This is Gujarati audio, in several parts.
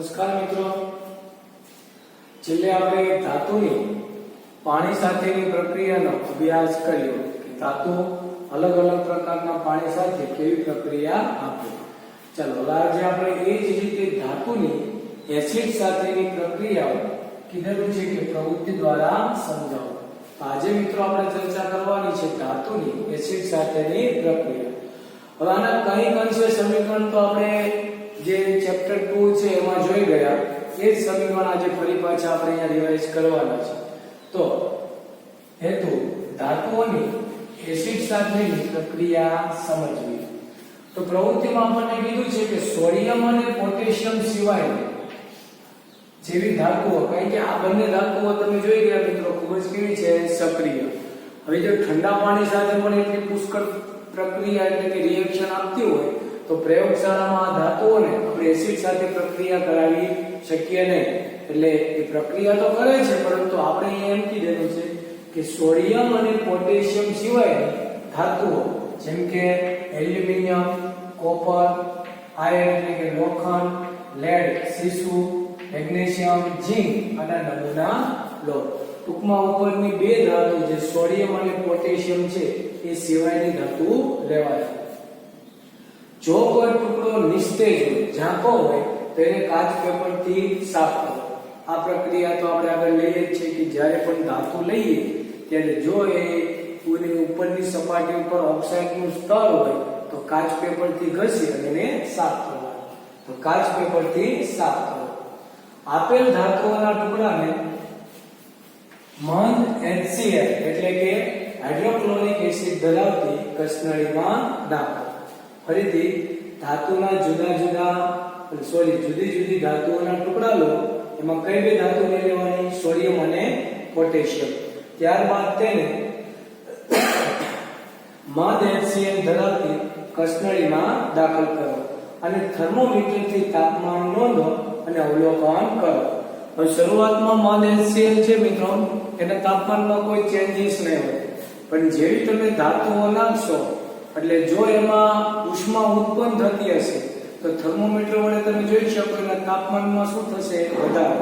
નમસ્કાર મિત્રો, છેલ્લે આપણે ધાતુની પાણી સાથેની પ્રક્રિયાનો અભ્યાસ કર્યો કે ધાતુ અલગ અલગ પ્રકારના પાણી સાથે કેવી પ્રક્રિયા આપે. ચાલો આજે આપણે એ જ રીતે ધાતુની એસિડ સાથેની પ્રક્રિયાઓ કીધેલું છે કે પ્રવૃત્તિ દ્વારા સમજાવો. આજે મિત્રો આપણે ચર્ચા કરવાની છે ધાતુની એસિડ સાથેની પ્રક્રિયા. હવે આના કંઈક અંશે સમીકરણ તો આપણે જે ચેપ્ટર 2 છે એમાં જોઈ ગયા, એ જ સમીકરણ આજે ફરી પાછા આપણે અહીંયા રિવાઇઝ કરવાના છે. તો હેતુ ધાતુઓની એસિડ સાથેની પ્રક્રિયા સમજવી. તો પ્રવૃત્તિમાં આપણને કીધું છે કે સોડિયમ અને પોટેશિયમ સિવાય જેવી ધાતુઓ, કારણ કે આ બંને ધાતુઓ તમે જોઈ ગયા મિત્રો ખૂબ જ કેવી છે, સક્રિય. હવે જો ઠંડા પાણી સાથે પણ એટલી પુષ્કળ પ્રક્રિયા એટલે કે રિએક્શન આપતી હોય તો પ્રયોગશાળામાં આ ધાતુઓને આપણે એસિડ સાથે પ્રક્રિયા કરાવી શકીએ નહીં. એટલે એ પ્રક્રિયા તો કરે છે, પરંતુ આપણે અહીંયા એમ કીધેલું છે કે સોડિયમ અને પોટેશિયમ સિવાયની ધાતુઓ જેમ કે એલ્યુમિનિયમ, કોપર, આયર્ન એટલે કે લોખંડ, લેડ, સીસુ, મેગ્નેશિયમ, ઝીંક અને નમૂના લો. ટૂંકમાં ઉપરની બે ધાતુ જે સોડિયમ અને પોટેશિયમ છે એ સિવાયની ધાતુ લેવાય. જો કોઈ ટુકડો નિસ્તેજ હોય, ઝાંકો હોય તો એને કાચ પેપરથી સાફ કરો. આ પ્રક્રિયા તો આપણે આગળ લઈએ જ છે કે જ્યારે પણ ધાતુ લઈએ ત્યારે જો એ ઉપરની સપાટી ઉપર ઓક્સાઇડનું સ્તર હોય તો કાચ પેપરથી ઘસી અને એને સાફ કરવાનું. તો કાચ પેપરથી સાફ કરો. આપેલ ધાતુઓના ટુકડાને મંદ HCl એટલે કે હાઇડ્રોક્લોરિક એસિડ ધરાવતી કસનળીમાં નાખો. ફરીથી ધાતુના જુદી જુદી ધાતુઓના ટુકડા લો. એમાં કઈ બે ધાતુ લેવાની? સોડિયમ અને પોટેશિયમ. ત્યારબાદ તેને મંદ HCl ધરાવતી કસનળીમાં દાખલ કરો અને થર્મોમીટરથી તાપમાન નોંધો અને અવલોકન કરો. હવે શરૂઆતમાં મંદ HCl છે મિત્રો, એના તાપમાનમાં કોઈ ચેન્જીસ નહીં હોય, પણ જેવી તમે ધાતુઓ નાખશો એટલે જો એમાં ઉષ્મા ઉત્પન્ન થતી હશે તો થર્મોમીટર વડે તમે જોઈ શકો એના તાપમાનમાં શું થશે? વધારો.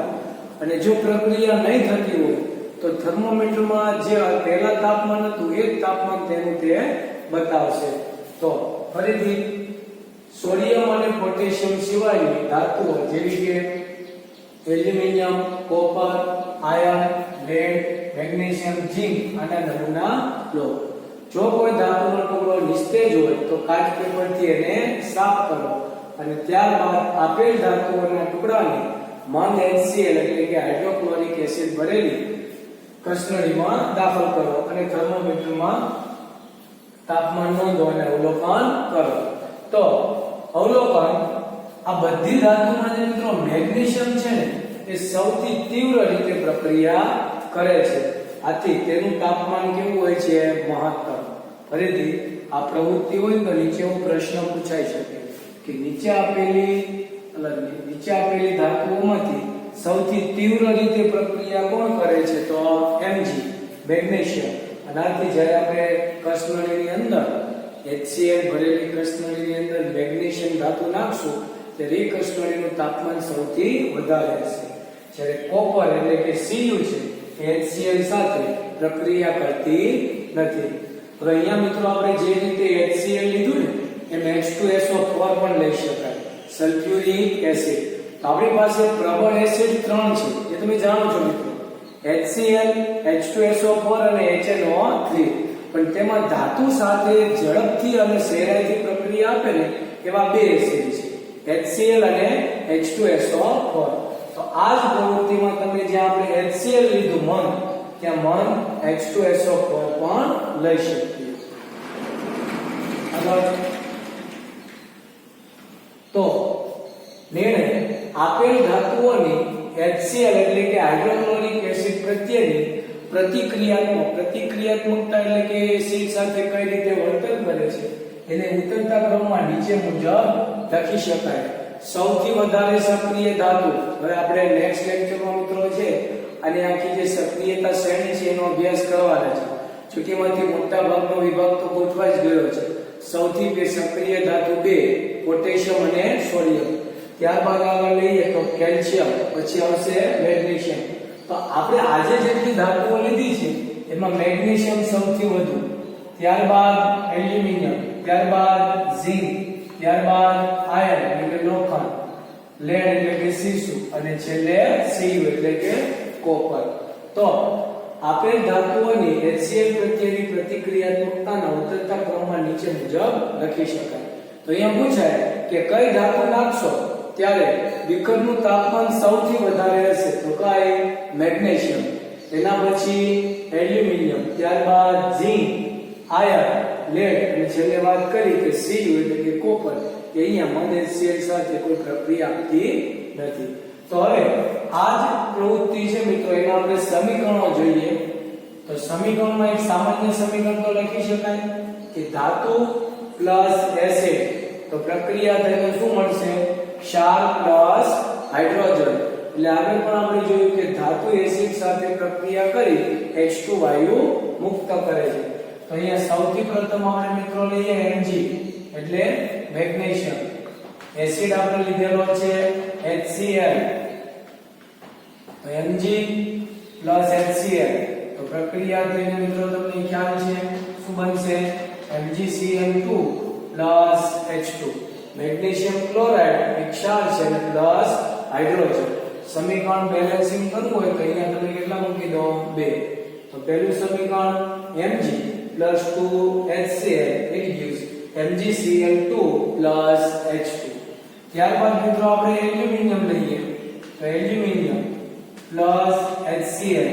અને જો પ્રક્રિયા નહીં થતી હોય તો થર્મોમીટરમાં જે પહેલા તાપમાન હતું એ જ તાપમાન તેનું તે બતાવશે. તો ફરીથી સોડિયમ અને પોટેશિયમ સિવાયની ધાતુઓ જેવી કે aluminium, copper, iron, lead, magnesium, zinc અને નમૂના લો. જો કોઈ ધાતુનો ટુકડો નિસ્તેજ હોય તો કાચ પેપરથી એને સાફ કરો અને ત્યારબાદ આપેલ ધાતુઓના ટુકડાને મંદ HCl એટલે કે હાઇડ્રોક્લોરિક એસિડ ભરેલી કસનળીમાં દાખલ કરો અને થર્મોમીટરમાં તાપમાન નોંધો અને અવલોકન કરો. તો અવલોકન, આ બધી ધાતુમાં જે મિત્રો મેગ્નેશિયમ છે ને એ સૌથી તીવ્ર રીતે પ્રક્રિયા કરે છે. આથી તેનું તાપમાન કેવું હોય છે? મહત્તમ. ફરીથી આ પ્રવૃત્તિ હોય તો નીચે એવો પ્રશ્ન પૂછાઈ શકે કે નીચે આપેલી ધાતુઓમાંથી સૌથી તીવ્ર રીતે પ્રક્રિયા કોણ કરે છે? તો Mg, મેગ્નેશિયમ. આનાથી જ્યારે આપણે કસનળીની અંદર HCl ભરેલી કસનળીની અંદર મેગ્નેશિયમ ધાતુ નાખશું ત્યારે એ કસનળીનું તાપમાન સૌથી વધારે હશે. જ્યારે કોપર એટલે કે Cu છે HCl સાથે પ્રક્રિયા કરતી નથી. તો અહીંયા મિત્રો આપણે જે રીતે HCl લીધું ને એમ H2SO4 પણ લઈ શકાય, સલ્ફ્યુરિક એસિડ. તો આપણી પાસે પ્રબળ એસિડ 3 છે એ તમે જાણો છો મિત્રો, HCl, H2SO4 અને HNO3. પણ તેમાં ધાતુ સાથે ઝડપથી અને સહેલાઈથી પ્રક્રિયા આપે ને એવા બે એસિડ છે, HCl અને H2SO4. તો આ જ પ્રવૃત્તિમાં તમે જે આપણે HCl લીધું મંદ, ત્યાં મંદ H2SO4 પણ લઈ શકીએ. આગળ તો નિર્ણય, આપેલ ધાતુઓની HCl એટલે કે હાઇડ્રોક્લોરિક એસિડ પ્રત્યેની પ્રતિક્રિયાત્મકતા એટલે કે એસિડ સાથે કઈ રીતે વર્તન કરે છે એને ઉતરતા ક્રમમાં નીચે મુજબ લખી શકાય. સૌથી વધારે સક્રિય ધાતુ, હવે આપણે નેક્સ્ટ લેક્ચરમાં મિત્રો છે અને આખી જે સક્રિયતા શ્રેણી છે એનો અભ્યાસ કરવાના છે. ચૂંટીમાંથી મોટા ભાગનો વિભાગ તો ગોઠવાઈ જ ગયો છે. સૌથી સક્રિય ધાતુ 2 પોટેશિયમ અને સોડિયમ. ત્યારબાદ આગળ લઈએ તો કેલ્શિયમ, પછી આવશે મેગ્નેશિયમ. તો આપણે આજે જેટલી ધાતુઓ લીધી છે એમાં મેગ્નેશિયમ સૌથી વધુ, ત્યારબાદ એલ્યુમિનિયમ, ત્યારબાદ ઝિંક, ત્યારબાદ આયર્ન એટલે કે લોખંડ, લેડ એટલે કે સીસુ અને છેલ્લે Cu એટલે કે કોપર. તો આપેલ ધાતુઓની HCl પ્રત્યેની પ્રતિક્રિયાત્મકતાના ઉતરતા ક્રમમાં નીચે મુજબ લખી શકાય. તો અહીંયા પૂછાય કે કઈ ધાતુ નાખશો ત્યારે બીકરનું તાપમાન સૌથી વધારે હશે, તો કઈ? મેગ્નેશિયમ, એના પછી એલ્યુમિનિયમ, ત્યારબાદ ઝિંક, આયર્ન, લેડ અને છેલ્લે વાત કરી કે Cu એટલે કે કોપર, કે અહીંયા મંદ HCl સાથે કોઈ પ્રક્રિયા આપતી નથી. તો હવે આ જ પ્રવૃત્તિ છે મિત્રો, એના આપણે સમીકરણો જોઈએ. તો સમીકરણમાં એક સામાન્ય સમીકરણ તો લખી શકાય કે ધાતુ પ્લસ એસિડ, તો પ્રક્રિયા થઈને શું મળશે? ક્ષાર પ્લસ હાઇડ્રોજન. એટલે આગળ પણ આપણે જોયું કે ધાતુ એસિડ સાથે પ્રક્રિયા કરી H2 વાયુ મુક્ત કરે છે. તો અહીંયા સૌથી પ્રથમ આપણે મિત્રો લઈએ Mg એટલે મેગ્નેશિયમ. એસિડ આપણે લીધેલો છે HCl, તો Mg HCl, તો પ્રક્રિયા થઈને મિત્રો તમને ખ્યાલ છે શું બનશે? MgCl2 H2. મેગ્નેશિયમ ક્લોરાઇડ એક ક્ષાર છે અને પ્લસ હાઇડ્રોજન. સમીકરણ બેલેન્સિંગ કરવું હોય તો અહીંયા તમે કેટલા મૂકી દો? 2. તો પહેલું સમીકરણ Mg 2HCl it gives MgCl2 H2. ત્યારબાદ મિત્રો આપણે એલ્યુમિનિયમ લઈએ તો એલ્યુમિનિયમ HCl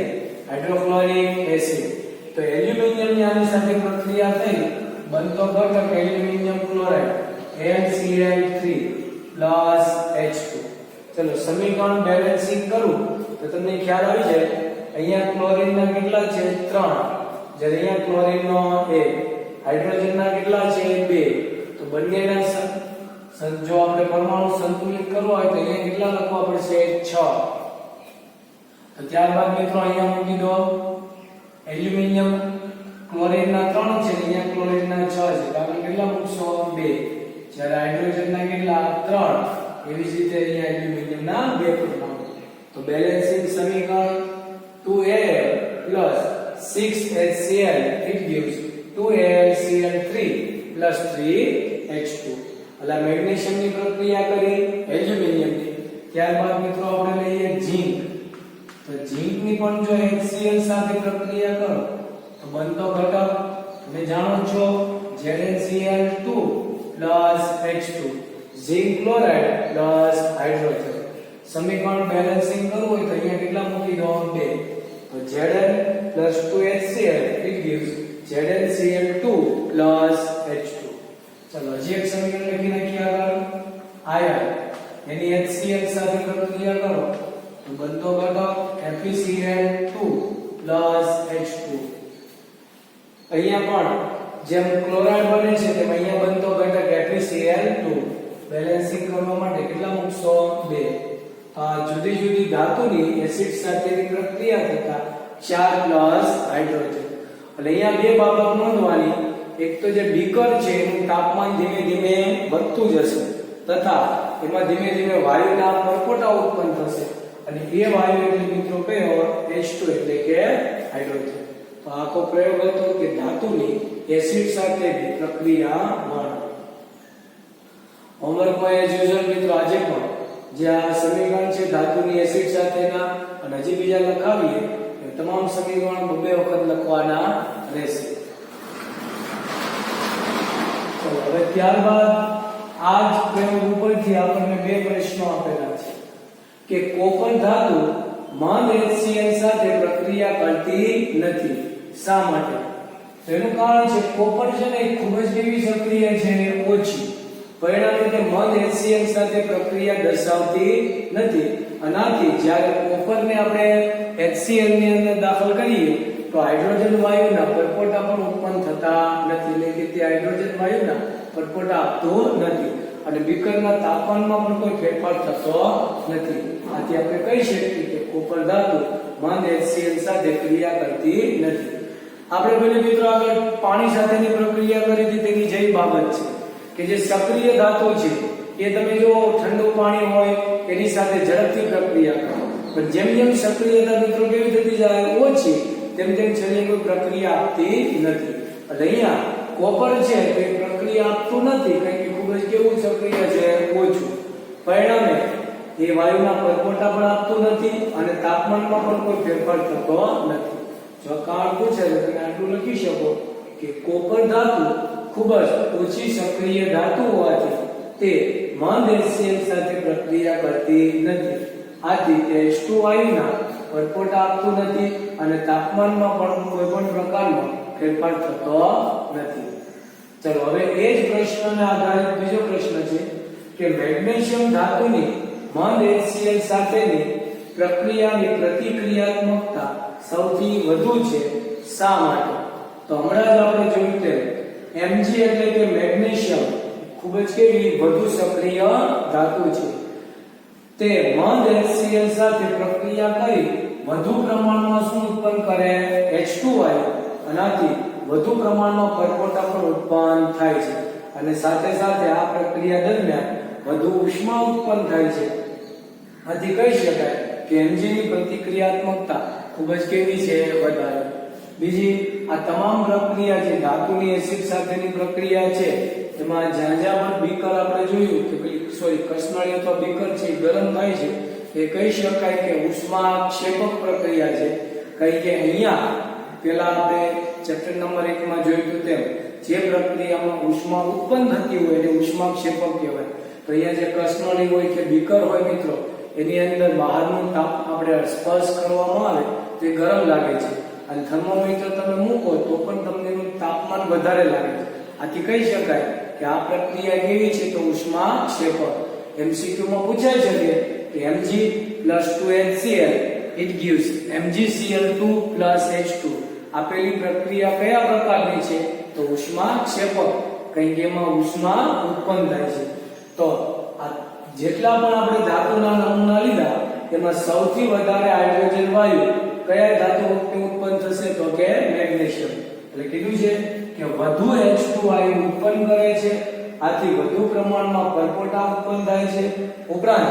હાઇડ્રોક્લોરિક એસિડ. તો એલ્યુમિનિયમ ની આની સાથે પ્રક્રિયા થઈ બનતો ઘટક એલ્યુમિનિયમ ક્લોરાઇડ AlCl3 H2. ચલો સમીકરણ બેલેન્સિંગ કરું તો તમને ખ્યાલ આવી જાય. અહીંયા ક્લોરીન ના કેટલા છે? 3, જ્યારે અહીંયા ક્લોરીન નો 1, હાઇડ્રોજન ના કેટલા છે? 2. તો બંનેના જો આપણે પરમાણુ સંતુલિત કરવો હોય તો અહીંયા કેટલા લખવા પડશે? 6. તો ત્યારબાદ મિત્રો અહીંયા મૂકી દો એલ્યુમિનિયમ ક્લોરીન ના 3 છે, અહીંયા ક્લોરીન ના 6 છે, તો આપણે કેટલા મૂકશો? 2. જ્યારે હાઇડ્રોજન ના કેટલા? 3. એવી જ રીતે અહીંયા એલ્યુમિનિયમ ના 2 પરમાણુ. તો બેલેન્સિંગ સમીકરણ 2Al 6HCl it gives 2AlCl3 3H2. એટલે મેગ્નેશિયમ ની પ્રક્રિયા કરી એલ્યુમિનિયમ ની. ત્યારબાદ મિત્રો આપણે લઈએ ઝિંક. તો ઝિંક ની પણ જો HCl સાથે પ્રક્રિયા કરો તો બનતો ઘટક તમે જાણો છો ZnCl2 H2, zinc chloride hydrogen. સમીકરણ બેલેન્સિંગ કરવું હોય તો અહીંયા કેટલા મૂકી દો? 2. તો Zn 2HCl it gives ZnCl2 H2. ચલો હજી એક સમીકરણ લખી નાખીએ આગળ. આયર્ન એની HCl સાથે પ્રક્રિયા કરો તો બનતો ઘટક FeCl2 H2. અહીંયા પણ જેમ ક્લોરાઇડ બને છે તેમ અહીંયા બનતો ઘટક FeCl2. બેલેન્સિંગ કરવા માટે કેટલા મૂકશો? 2. આ જુદી જુદી ધાતુની એસિડ સાથેની પ્રક્રિયા થતા ક્ષાર પ્લસ હાઇડ્રોજન. એટલે અહીંયા બે બાબત નોંધવાની. એક તો જે બીકર છે એનું તાપમાન ધીમે ધીમે વધતું જશે તથા એમાં ધીમે ધીમે વાયુના પરપોટા ઉત્પન્ન થશે અને એ વાયુ એટલે મિત્રો કયો? H2 એટલે કે હાઇડ્રોજન. તો આખો પ્રયોગ હતો કે ધાતુની એસિડ સાથેની પ્રક્રિયા વર્ણન. હોમવર્કમાં એઝ યુઝ્યુઅલ મિત્રો આજે પણ જે આ સમીકરણ છે ધાતુની એસિડ સાથેના અને હજી બીજા લખાવીએ એ તમામ સમીકરણ 2 વખત લખવાના રહેશે. ચલો હવે ત્યારબાદ આ જ પ્રયોગ ઉપરથી આપણને 2 પ્રશ્નો આપેલા છે કે કોપર ધાતુ મંદ HCl સાથે પ્રક્રિયા કરતી નથી. શા માટે? તેનું કારણ છે કોપર છે ને ખૂબ જ કેવી સક્રિય છે? ઓછી. પરિણામે તે મંદ HCl સાથે પ્રક્રિયા દર્શાવતી નથી. આનાથી જ્યારે કોપરને આપણે HCl ની અંદર દાખલ કરીએ તો હાઇડ્રોજન વાયુના પરપોટા પણ ઉત્પન્ન થતા નથી. એટલે કે તે હાઇડ્રોજન વાયુના પરપોટા આપતો નથી અને બીકરના તાપમાનમાં પણ કોઈ ફેરફાર થતો નથી. આથી આપણે કહી શકીએ કે કોપર ધાતુ મંદ HCl સાથે ક્રિયા કરતી નથી. આપણે પેલી મિત્રો આગળ પાણી સાથેની પ્રક્રિયા કરી હતી તેની જઈ બાબત છે કે જે સક્રિય ધાતુ છે એ તમે જો ઠંડુ પાણી હોય એની સાથે ઝડપથી પ્રક્રિયા કરો, પણ જેમ જેમ સક્રિયતા મિત્રો કેવી થતી જાય ઓછી, તેમ તેમ છેલ્લે કોઈ પ્રક્રિયા આપતી નથી. એટલે અહીંયા કોપર છે તો એ પ્રક્રિયા આપતું નથી, કારણ કે ખૂબ જ કેવું સક્રિય છે, ઓછું. પરિણામે એ વાયુના પરપોટા પણ આપતું નથી અને તાપમાનમાં પણ કોઈ ફેરફાર થતો નથી. જો કારણ પૂછે તો તમે આટલું લખી શકો કે કોપર ધાતુ ખૂબ જ ઓછી સક્રિય ધાતુ હોવાથી તે મંદ HCl સાથે પ્રક્રિયા કરતી નથી. આથી તે H2 વાયુના પરપોટા આપતું નથી અને તાપમાનમાં પણ કોઈ પણ પ્રકારનો ફેરફાર થતો નથી. ચલો હવે એ જ પ્રશ્નને આધારિત બીજો પ્રશ્ન છે કે મેગ્નેશિયમ ધાતુની મંદ HCl સાથેની પ્રક્રિયાની પ્રતિક્રિયાત્મકતા સૌથી વધુ છે, શા માટે? તો હમણાં જ આપણે જોયું તેમ Mg એટલે કે મેગ્નેશિયમ ખૂબ જ કેવી વધુ સક્રિય ધાતુ છે. તે મંદ HCl સાથે પ્રક્રિયા કરી વધુ પ્રમાણમાં શું ઉત્પન્ન કરે? H2 વાયુ. આનાથી વધુ પ્રમાણમાં પરપોટા પણ ઉત્પન્ન થાય છે અને સાથે સાથે આ પ્રક્રિયા દરમિયાન વધુ ઉષ્મા ઉત્પન્ન થાય છે. આથી કહી શકાય કે Mg ની પ્રતિક્રિયાત્મકતા ખૂબ જ કેવી છે? વધારે. બીજી આ તમામ પ્રક્રિયા છે ધાતુની એસિડ સાથેની પ્રક્રિયા છે, એમાં જ્યાં જ્યાં પણ બીકર આપણે જોયું કે પેલી કસનળી અથવા બીકર છે ગરમ થાય છે, એ કહી શકાય કે ઉષ્માક્ષેપક પ્રક્રિયા છે. કારણ કે અહીંયા પેલા આપણે ચેપ્ટર નંબર 1 માં જોયું તેમ જે પ્રક્રિયામાં ઉષ્મા ઉત્પન્ન થતી હોય એને ઉષ્માક્ષેપક કહેવાય. તો અહીંયા જે કસનળી હોય કે બીકર હોય મિત્રો, એની અંદર બહારનું તાપ આપણે સ્પર્શ કરવામાં આવે તો એ ગરમ લાગે છે અને થર્મોમીટર તમે મૂકો તો પણ તમને એનું તાપમાન વધારે લાગે છે. આથી કહી શકાય કે આ પ્રક્રિયા કેવી છે? તો ઉષ્માક્ષેપક. MCQ માં પૂછાય છે કે Mg + 2HCl it gives MgCl2 + H2. આપેલી પ્રક્રિયા કયા પ્રકારની છે? તો ઉષ્માક્ષેપક, કારણ કે એમાં ઉષ્મા ઉત્પન્ન થાય છે. તો આ જેટલા પણ આપણે ધાતુના નમૂના લીધા એમાં સૌથી વધારે હાઇડ્રોજન વાયુ કયા ધાતુ ઉત્પન્ન થશે? તો કે મેગ્નેશિયમ. એટલે કીધું છે કે વધુ H2 વાયુ ઉત્પન્ન કરે છે, આથી વધુ પ્રમાણમાં પરપોટા ઉત્પન્ન થાય છે. ઉપરાંત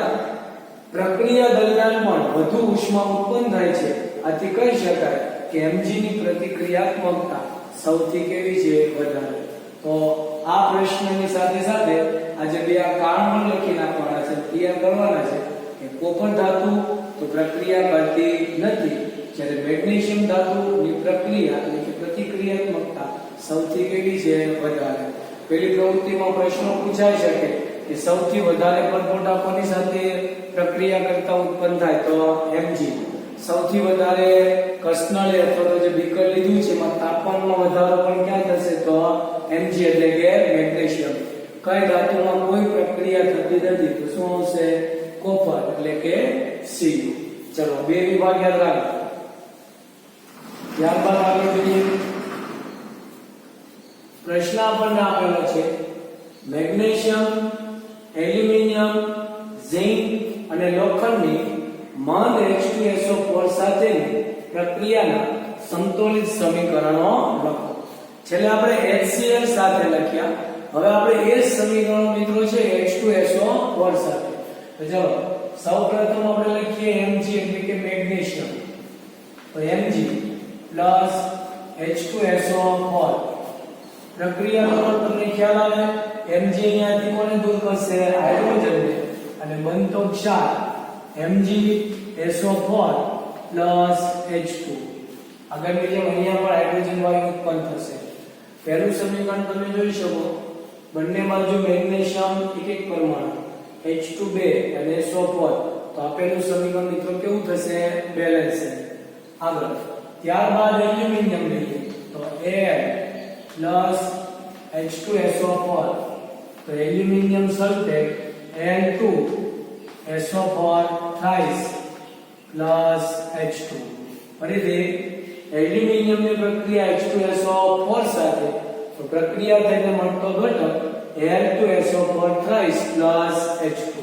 પ્રક્રિયા દરમિયાન પણ વધુ ઉષ્મા ઉત્પન્ન થાય છે. આથી કહી શકાય કે Mg ની પ્રતિક્રિયાત્મકતા સૌથી કેવી છે? વધારે. તો આ પ્રશ્નની સાથે સાથે આજે બે આ કારણ પણ લખી નાખવાના છે, તૈયાર કરવાના છે કે કોપર ધાતુ તો પ્રક્રિયા કરતી નથી, જ્યારે મેગ્નેશિયમ ધાતુની પ્રક્રિયા એટલે કે પ્રતિક્રિયાત્મકતા સૌથી કેવી છે? વધારે. પેલી પ્રવૃત્તિમાં પ્રશ્નો પૂછાઈ શકે કે સૌથી વધારે પરપોટા કોની સાથે પ્રક્રિયા કરતા ઉત્પન્ન થાય? તો Mg. સૌથી વધારે કસનળી અથવા તો જે બીકર લીધું છે એમાં તાપમાનમાં વધારો પણ ક્યાં થશે? તો Mg એટલે કે મેગ્નેશિયમ. કઈ ધાતુમાં કોઈ પ્રક્રિયા થતી નથી તો શું આવશે? કોપર એટલે કે Cu. ચલો બે વિભાગ યાદ રાખો. ત્યારબાદ આગળ જોઈએ. પ્રશ્ન આપણને આપેલો છે મેગ્નેશિયમ, એલ્યુમિનિયમ, ઝિંક અને લોખંડની મંદ H2SO4 સાથેની પ્રક્રિયાના સમતોલિત સમીકરણો લખો. છેલ્લે આપણે HCl સાથે લખ્યા, હવે આપણે એ જ સમીકરણો મિત્રો છે H2SO4 સાથે. તો ચલો સૌપ્રથમ આપણે લખીએ Mg એટલે કે મેગ્નેશિયમ. તો Mg + H2SO4 પ્રક્રિયાનો તમને ખ્યાલ આવે. Mg અહીંયાથી કોને દૂર કરશે? હાઇડ્રોજનને. અને બનતો ક્ષાર MgSO4 + H2. આગળની જેમ અહીંયા પણ હાઇડ્રોજન વાયુ ઉત્પન્ન થશે. પહેલું સમીકરણ તમે જોઈ શકો, બંને બાજુ મેગ્નેશિયમ એક પરમાણુ, H2 2 અને SO4. તો આપેલું સમીકરણ મિત્રો કેવું થશે? બેલેન્સ. આગળ ત્યારબાદ એલ્યુમિનિયમ લઈએ તો Al + H2SO4. તો aluminium sulphate Al2SO4 thrice + H2. ફરીથી એલ્યુમિનિયમની પ્રક્રિયા H2SO4 સાથે, તો પ્રક્રિયા થઈને મળતો ઘટક Al2SO4 thrice + H2.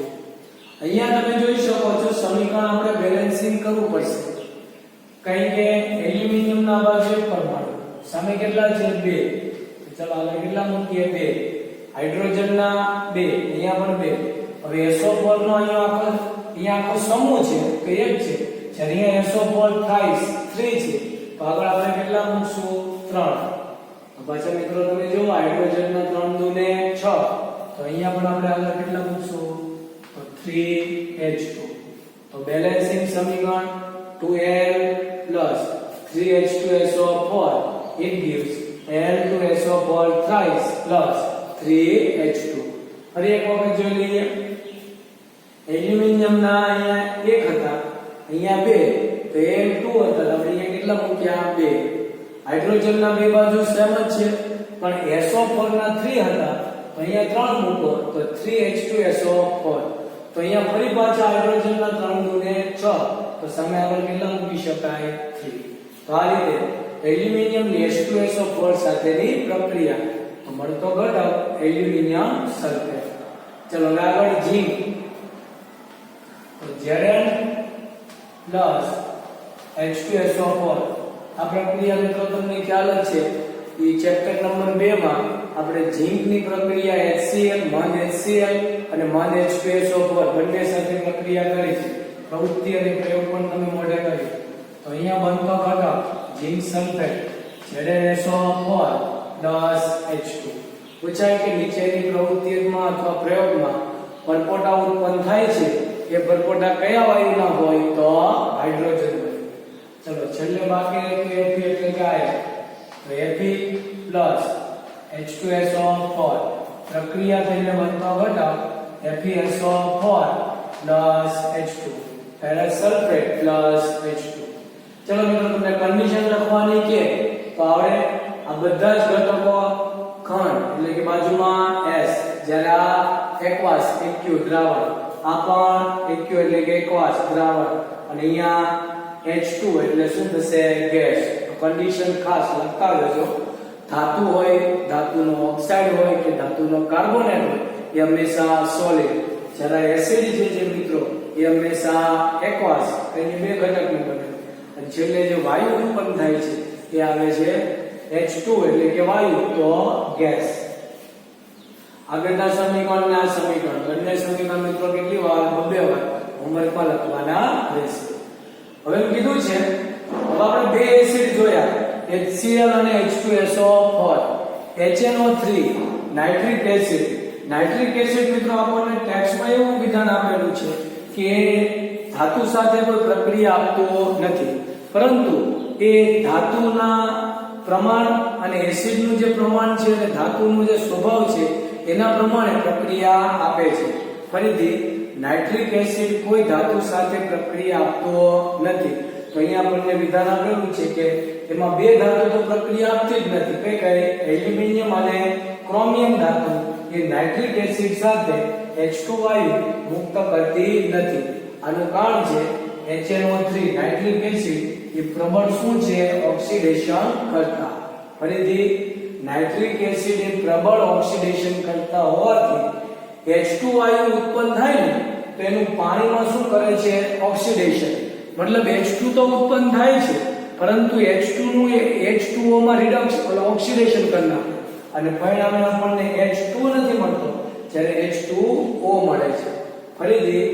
અહીંયા તમે જોઈ શકો છો સમીકરણ આપણે બેલેન્સિંગ કરવું પડશે, કારણ કે એલ્યુમિનિયમના બાજુ એક પરમાણુ, સામે કેટલા છે? 2. તો ચાલો આગળ કેટલા મૂકીએ? 2. હાઇડ્રોજનના 2, અહીંયા પણ 2. હવે SO4 નો અહીંયા આખો સમૂહ છે તો એક છે. જ્યારે અહીંયા SO4 થ્રાઇસ 3 છે તો આગળ આપણે કેટલા મૂકશું? 3. પાછા મિત્રો તમે જો હાઇડ્રોજનના 3 દુને 6 તો અહીંયા પણ આપણે આગળ કેટલા મૂકશું? તો 3H2. તો બેલેન્સિંગ સમીકરણ 2L plus 3H2SO4 it gives L2SO4 thrice plus 3H2. ફરી એક વખત જોઈ લઈએ. એલ્યુમિનિયમના અહીંયા 1 હતા, અહીંયા 2, તો L2 હતા, આપણે અહીંયા કેટલા મૂક્યા? 2. હાઇડ્રોજનના બે બાજુ સેમ જ છે પણ SO4 ના 3 હતા, તો અહીંયા 3 મૂકો તો 3H2SO4. તો અહીંયા ફરી પાછા હાઇડ્રોજનના 3 દુને 6 તો સામે આગળ કેટલા મૂકી શકાય? 3. તો આ રીતે એલ્યુમિનિયમ ની H2SO4 સાથેની પ્રક્રિયા તો મળતો ઘટક એલ્યુમિનિયમ સલ્ફેટ. ચલો હવે આગળ ઝીંક. તો Zn plus H2SO4 આ પ્રક્રિયા મિત્રો તમને ખ્યાલ જ છે. એ ચેપ્ટર નંબર 2 માં આપણે ઝીંકની પ્રક્રિયા HCl મંદ HCl અને મંદ H2SO4 બંને સાથે પ્રક્રિયા કરી છે. પ્રવૃત્તિ અને પ્રયોગ પણ તમે મોઢે કરી. તો અહીંયા બનતો ઘટક ઝીંક સલ્ફેટ ZnSO4 H2. પૂછાય કે નીચેની પ્રવૃત્તિમાં અથવા પ્રયોગમાં પરપોટા ઉત્પન્ન થાય છે એ પરપોટા કયા વાયુના હોય? તો હાઇડ્રોજન હોય. ચલો છેલ્લે બાકી રહ્યું Fe એટલે કે આ તો Fe plus H2SO4 પ્રક્રિયા થઈને બનતો ઘટક FeSO4 plus H2 ferrous sulfate plus H2. ચલો મિત્રો તમને કન્ડિશન લખવાની કે તો આવડે. આ બધા જ ઘટકો ખંડ એટલે કે બાજુમાં S, જ્યારે આ એક્વાસ એક્યુ દ્રાવણ, આ પણ એક્યુ એટલે કે એક્વાસ દ્રાવણ, અને અહીંયા H2 એટલે શું થશે? ગેસ. કન્ડિશન ખાસ લખતા રહેજો. ધાતુ હોય, ધાતુનો ઓક્સાઇડ હોય કે ધાતુનો કાર્બોનેટ હોય એ હંમેશા સોલિડ. જ્યારે એસિડ છે મિત્રો એ હંમેશા એક્વાસ એની બે ઘટકનું બને. અને છેલ્લે જે વાયુ ઉત્પન્ન થાય છે એ આવે છે H2 એટલે કે વાયુ, તો ગેસ. આગળના સમીકરણ ને આ સમીકરણ બંને સમીકરણ મિત્રો કેટલી વાર? 2 વાર હોમવર્કમાં લખવાના રહેશે. હવે કીધું છે હવે આપણે બે એસિડ જોયા HCl અને H2SO4. HNO3 nitric acid. Nitric acid મિત્રો આપણને ટેક્સ્ટમાં એવું વિધાન આપેલું છે કે ધાતુ સાથે કોઈ પ્રક્રિયા આપતો નથી, પરંતુ એ ધાતુના પ્રમાણ અને એસિડનું જે પ્રમાણ છે અને ધાતુનું જે સ્વભાવ છે એના પ્રમાણે પ્રક્રિયા આપે છે. ફરીથી નાઇટ્રિક એસિડ કોઈ ધાતુ સાથે પ્રક્રિયા આપતો નથી. તો અહીંયા આપણને વિધાન આપેલું છે કે એમાં બે ધાતુ તો પ્રક્રિયા આપતી જ નથી. કઈ કઈ? એલ્યુમિનિયમ અને ક્રોમિયમ ધાતુ એ નાઇટ્રિક એસિડ સાથે H2 વાયુ મુક્ત કરતી નથી. આનું કારણ છે HNO3 નાઇટ્રિક એસિડ એ પ્રબળ શું છે? ઓક્સિડેશન કરતા. ફરીથી નાઇટ્રિક એસિડ એ પ્રબળ ઓક્સિડેશન કરતા હોવાથી H2 વાયુ ઉત્પન્ન થાય ને તો એનું પાણીમાં શું કરે છે? ઓક્સિડેશન. મતલબ H2 તો ઉત્પન્ન થાય છે પરંતુ H2 નું એ H2O માં રિડક્શન ઓક્સિડેશન કરી નાખે અને પરિણામે આપણને H2 નથી મળતો, જ્યારે H2O મળે છે. ફરીથી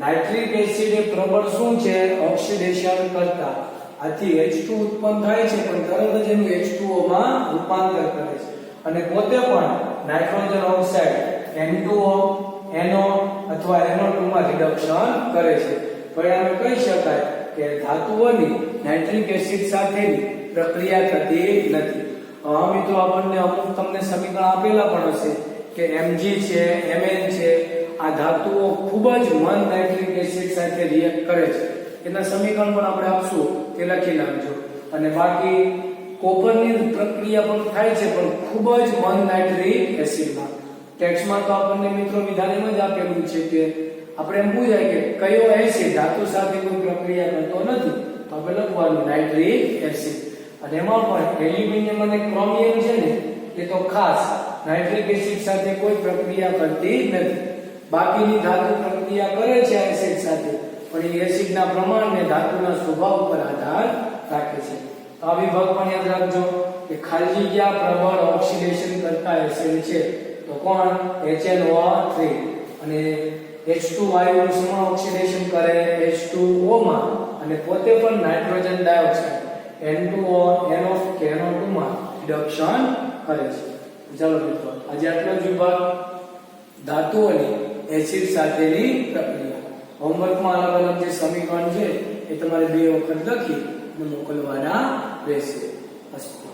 નાઇટ્રિક એસિડ એ પ્રબળ શું છે? ઓક્સિડેશન કરતા. આથી H2 ઉત્પન્ન થાય છે પણ તરત જ એનું H2O માં રૂપાંતર કરે છે અને પોતે પણ નાઇટ્રોજન ઓક્સાઇડ N2O, NO અથવા NO2 માં રિડક્શન કરે છે. પરિણામે કહી શકાય કે ધાતુઓની નાઇટ્રિક એસિડ સાથેની પ્રક્રિયા થતી નથી. હવે મિત્રો આપણને અમુક તમને સમીકરણ આપેલા પણ હશે કે Mg છે, Mn છે, આ ધાતુઓ ખૂબ જ મંદ નાઇટ્રિક એસિડ સાથે રિએક્ટ કરે છે. એના સમીકરણ પણ આપણે આપશું, તે લખી નાખજો. અને બાકી કોપરની પ્રક્રિયા પણ થાય છે પણ ખૂબ જ મંદ નાઇટ્રિક એસિડમાં. ટેક્સ્ટમાં તો આપણને મિત્રો વિધાન એમ જ આપેલું છે કે આપણે એમ પૂછાય કે કયો એસિડ ધાતુ સાથે કોઈ પ્રક્રિયા કરતો નથી, તો આપણે લખવાનું નાઇટ્રિક એસિડ. અને એમાં પણ એલ્યુમિનિયમ અને ક્રોમિયમ છે ને એ તો ખાસ નાઇટ્રિક એસિડ સાથે કોઈ પ્રક્રિયા કરતી નથી. બાકીની ધાતુ પ્રક્રિયા કરે છે આ એસિડ સાથે, પણ એ એસિડના પ્રમાણને ધાતુના સ્વભાવ પર આધાર રાખે છે. તો આ વિભાગ પણ યાદ રાખજો કે ખાલી જગ્યા પ્રબળ ઓક્સિડેશન કરતા એસિડ છે તો કોણ HNO3 અને H2 વાયુનું સમૂહ ઓક્સિડેશન કરે H2O માં અને પોતે પણ નાઇટ્રોજન ડાયોક્સાઇડ N2O NO2 માં રિડક્શન કરે છે. ચાલો મિત્રો આજે આટલો જ વિભાગ ધાતુઓની એસિડ સાથેની પ્રક્રિયા. હોમવર્કમાં અલગ અલગ જે સમીકરણ છે એ તમારે 2 વખત લખી મોકલવાના રહેશે. અસ્તુ.